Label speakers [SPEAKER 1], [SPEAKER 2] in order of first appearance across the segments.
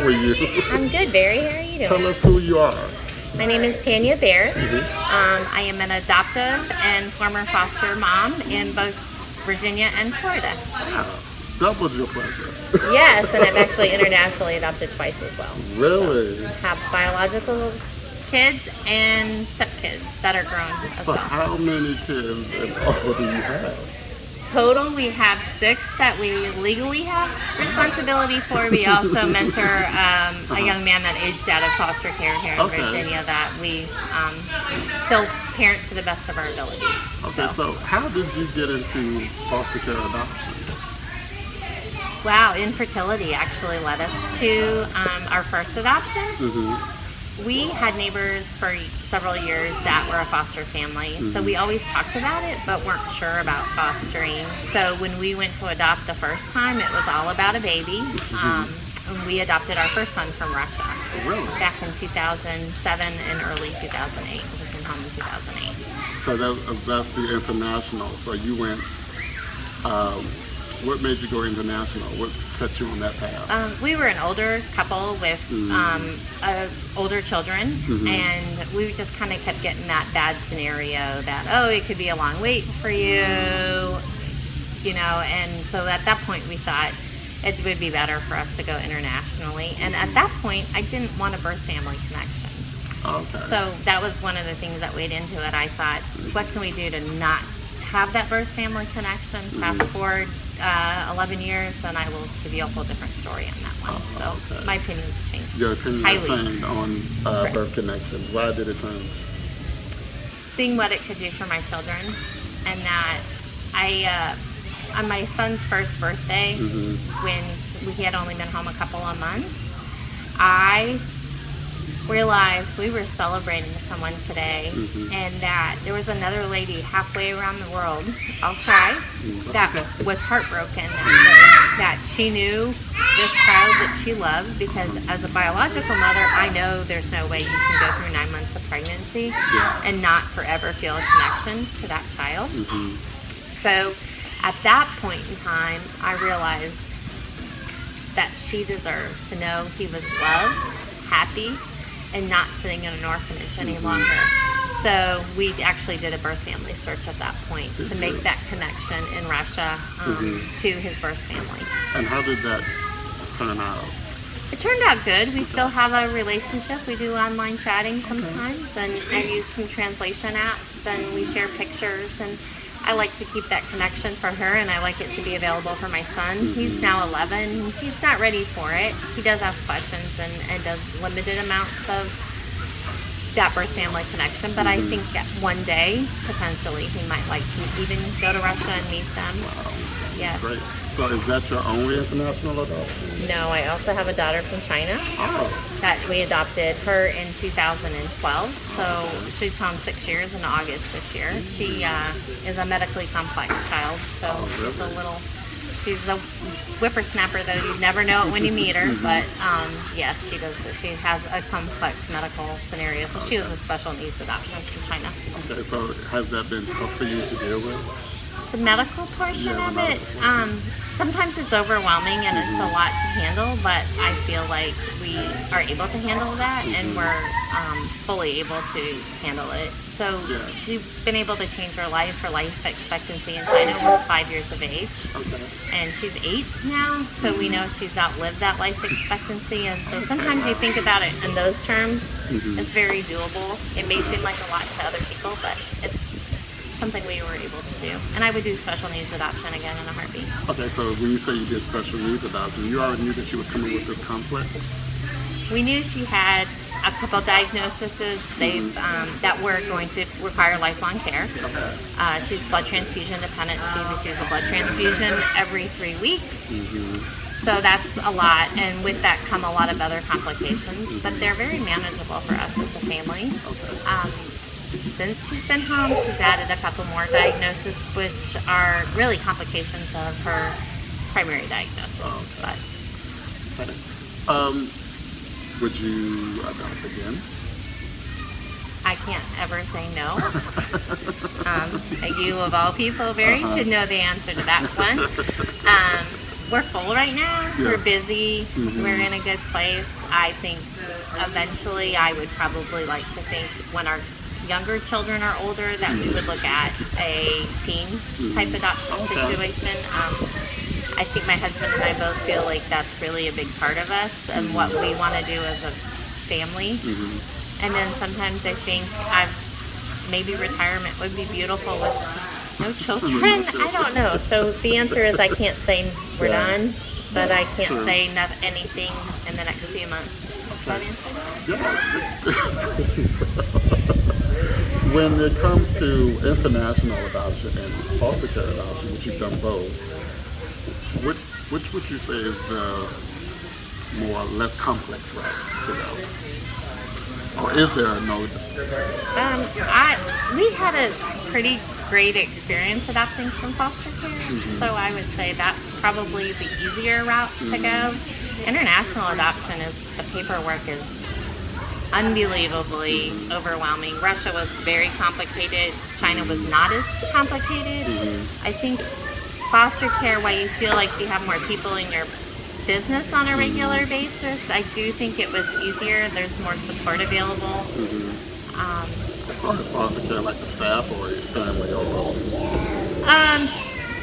[SPEAKER 1] How are you?
[SPEAKER 2] I'm good, Barry. How are you doing?
[SPEAKER 1] Tell us who you are.
[SPEAKER 2] My name is Tanya Baer.
[SPEAKER 1] Mm-hmm.
[SPEAKER 2] I am an adoptive and former foster mom in both Virginia and Florida.
[SPEAKER 1] Wow. Doubled your pleasure.
[SPEAKER 2] Yes, and I've actually internationally adopted twice as well.
[SPEAKER 1] Really?
[SPEAKER 2] So, have biological kids and stepkids that are grown as
[SPEAKER 1] So
[SPEAKER 2] well.
[SPEAKER 1] how many kids in all do you have?
[SPEAKER 2] Total, we have 6 that we legally have responsibility for. We also mentor a young man that aged out of foster care here in Virginia that we still parent to the best of our abilities.
[SPEAKER 1] Okay, so how did you get into foster care adoption?
[SPEAKER 2] Wow, infertility actually led us to our first adoption.
[SPEAKER 1] Mm-hmm.
[SPEAKER 2] We had neighbors for several years that were a foster family, so we always talked about it, but weren't sure about fostering. So when we went to adopt the first time, it was all about a baby. And we adopted our first son from Russia back in 2007 and early 2008. We came home in 2008.
[SPEAKER 1] So that's the international. So you went. What made you go international? What set you on that path?
[SPEAKER 2] We were an older couple with older children, and we just kind of kept getting that bad scenario that, oh, it could be a long wait for you, and so at that point we thought it would be better for us to go internationally. And at that point, I didn't want a birth family connection.
[SPEAKER 1] Okay.
[SPEAKER 2] So that was one of the things that weighed into it. I thought, what can we do to not have that birth family connection? Fast forward 11 years, and I will give you a whole different story on that one. So my opinion's changed.
[SPEAKER 1] Your opinion has changed on birth connections. Why did it change?
[SPEAKER 2] Seeing what it could do for my children, and that on my son's first birthday, when he had only been home a couple of months, I realized we were celebrating someone today, and that there was another lady halfway around the world, I'll cry, that was heartbroken that she knew this child that she loved, because as a biological mother, I know there's no way you can go through 9 months of pregnancy and not forever feel a connection to that child. So at that point in time, I realized that she deserved to know he was loved, happy, and not sitting in an orphanage any longer. So we actually did a birth family search at that point to make that connection in Russia to his birth family.
[SPEAKER 1] And how did that turn out?
[SPEAKER 2] It turned out good. We still have a relationship. We do online chatting sometimes, and I use some translation apps, and we share pictures, and I like to keep that connection for her, and I like it to be available for my son. He's now 11. He's not ready for it. He does have questions and does limited amounts of that birth family connection, but I think that one day, potentially, he might like to even go to Russia and meet them.
[SPEAKER 1] Wow.
[SPEAKER 2] Yes.
[SPEAKER 1] Great. So is that your only international adoption?
[SPEAKER 2] No, I also have a daughter from China. That we adopted her in 2012. So she's home 6 years in August this year. She is a medically complex child. So she's a whippersnapper, though you never know it when you meet her. But yes, she does. She has a complex medical scenario. So she was a special needs adoption from China.
[SPEAKER 1] Okay, so has that been tough for you to deal with?
[SPEAKER 2] The medical portion of it, sometimes it's overwhelming and it's a lot to handle, but I feel like we are able to handle that, and we're fully able to handle it. So we've been able to change her life. Her life expectancy in China was 5 years of age, and she's 8 now, so we know she's outlived that life expectancy. And so sometimes you think about it in those terms, it's very doable. It may seem like a lot to other people, but it's something we were able to do. And I would do special needs adoption again in a heartbeat.
[SPEAKER 1] Okay, so when you say you did special needs adoption, you already knew that she was coming with this complex?
[SPEAKER 2] We knew she had a couple diagnoses that were going to require lifelong care. She's blood transfusion dependent. She receives a blood transfusion every 3 weeks. So that's a lot, and with that come a lot of other complications, but they're very manageable for us as a family. Since she's been home, she's added a couple more diagnoses, which are really complications of her primary diagnosis.
[SPEAKER 1] Would you adopt again?
[SPEAKER 2] I can't ever say no. You of all people, Barry, should know the answer to that one. we're full right now.
[SPEAKER 1] Yeah.
[SPEAKER 2] We're busy. We're in a good place. I think eventually I would probably like to think when our younger children are older that we would look at a teen type adoption situation. I think my husband and I both feel like that's really a big part of us and what we want to do as a family. And then sometimes I think maybe retirement would be beautiful with no children. I don't know. So the answer is I can't say we're done, but I can't say anything in the next few months. Does that answer that?
[SPEAKER 1] When it comes to international adoption and foster care adoption, which you've done both, which would you say is the less complex route to go? Or is there no?
[SPEAKER 2] We had a pretty great experience adopting from foster care, so I would say that's probably the easier route to go. International adoption the paperwork is unbelievably overwhelming. Russia was very complicated. China was not as complicated. I think foster care, while you feel like you have more people in your business on a regular basis, I do think it was easier. There's more support available.
[SPEAKER 1] As far as foster care, like the staff or family overall?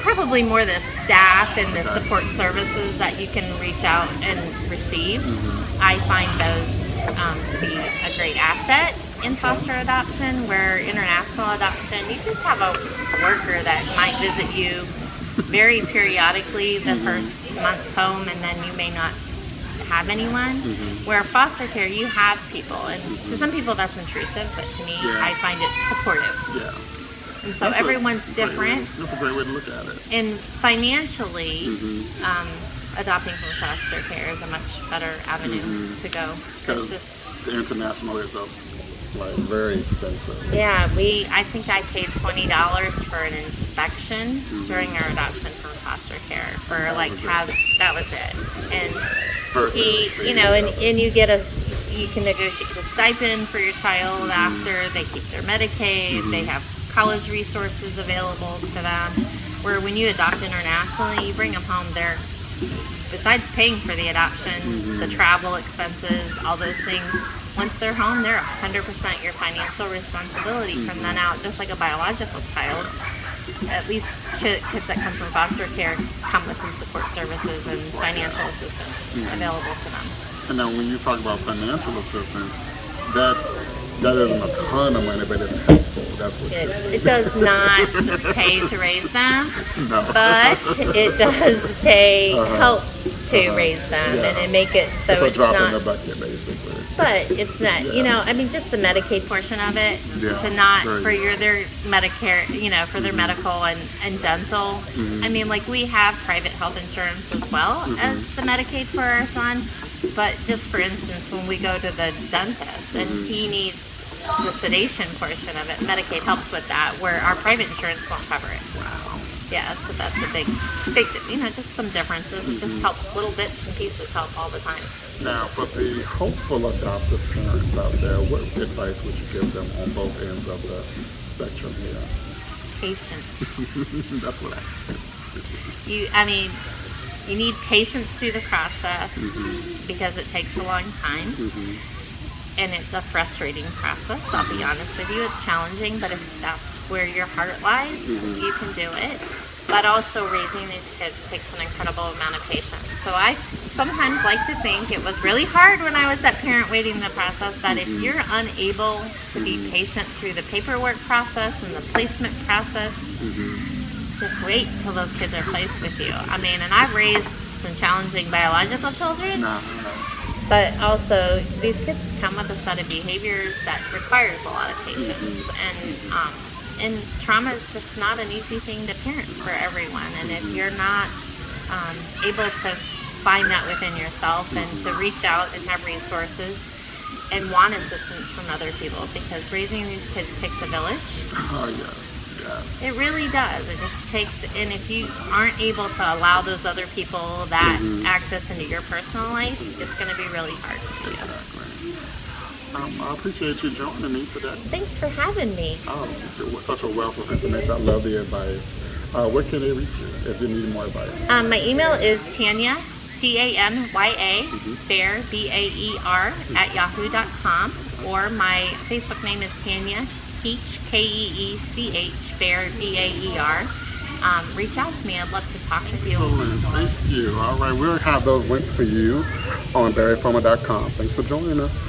[SPEAKER 2] Probably more the staff and the support services that you can reach out and receive. I find those to be a great asset in foster adoption, where international adoption, you just have a worker that might visit you very periodically the first month home, and then you may not have anyone. Where foster care, you have people, and to some people that's intrusive, but to me, I find it supportive. And so everyone's different.
[SPEAKER 1] That's a great way to look at it.
[SPEAKER 2] And financially, adopting from foster care is a much better avenue to go.
[SPEAKER 1] Because international is very expensive.
[SPEAKER 2] Yeah, I think I paid $20 for an inspection during our adoption from foster care for that was it. And and you can negotiate a stipend for your child after they keep their Medicaid. They have college resources available to them. Where when you adopt internationally, you bring them home, besides paying for the adoption, the travel expenses, all those things, once they're home, they're 100% your financial responsibility from then out, just like a biological child. At least kids that come from foster care come with some support services and financial assistance available to them.
[SPEAKER 1] And now when you talk about financial assistance, that isn't a ton of money, but it's helpful. That's what
[SPEAKER 2] it does not pay to raise them, but it does help to raise them and make it so
[SPEAKER 1] it's a drop
[SPEAKER 2] not
[SPEAKER 1] in the bucket, basically.
[SPEAKER 2] But it's not, just the Medicaid portion of it, to not for their Medicare, for their medical and dental. I mean, we have private health insurance as well as the Medicaid for our son. But just for instance, when we go to the dentist and he needs the sedation portion of it, Medicaid helps with that, where our private insurance won't cover it.
[SPEAKER 1] Wow.
[SPEAKER 2] Yeah, so that's a big, just some differences. It just helps, little bits and pieces help all the time.
[SPEAKER 1] Now, for the hopeful adoptive parents out there, what advice would you give them on both ends of the spectrum here?
[SPEAKER 2] Patience.
[SPEAKER 1] That's what I said.
[SPEAKER 2] You need patience through the process because it takes a long time. And it's a frustrating process, I'll be honest with you. It's challenging, but if that's where your heart lies, you can do it. But also raising these kids takes an incredible amount of patience. So I sometimes like to think it was really hard when I was that parent waiting the process, that if you're unable to be patient through the paperwork process and the placement process, just wait until those kids are placed with you. And I've raised some challenging biological children, but also these kids come with a set of behaviors that requires a lot of patience. And trauma is just not an easy thing to parent for everyone. And if you're not able to find that within yourself and to reach out and have resources and want assistance from other people, because raising these kids takes a village.
[SPEAKER 1] Oh, yes.
[SPEAKER 2] It really does. It just takes, and if you aren't able to allow those other people that access into your personal life, it's going to be really hard for you.
[SPEAKER 1] Exactly. I appreciate you joining me today.
[SPEAKER 2] Thanks for having me.
[SPEAKER 1] You're such a wealth of information. I love the advice. Where can they reach you if you need more advice?
[SPEAKER 2] My email is Tanya, Tanya, Baer, Baer, at yahoo.com, or my Facebook name is Tanya Keech, Keech, Baer, Baer. Reach out to me. I'd love to talk with you.
[SPEAKER 1] Excellent. Thank you. All right, we'll have those links for you on berryfarmer.com. Thanks for joining us.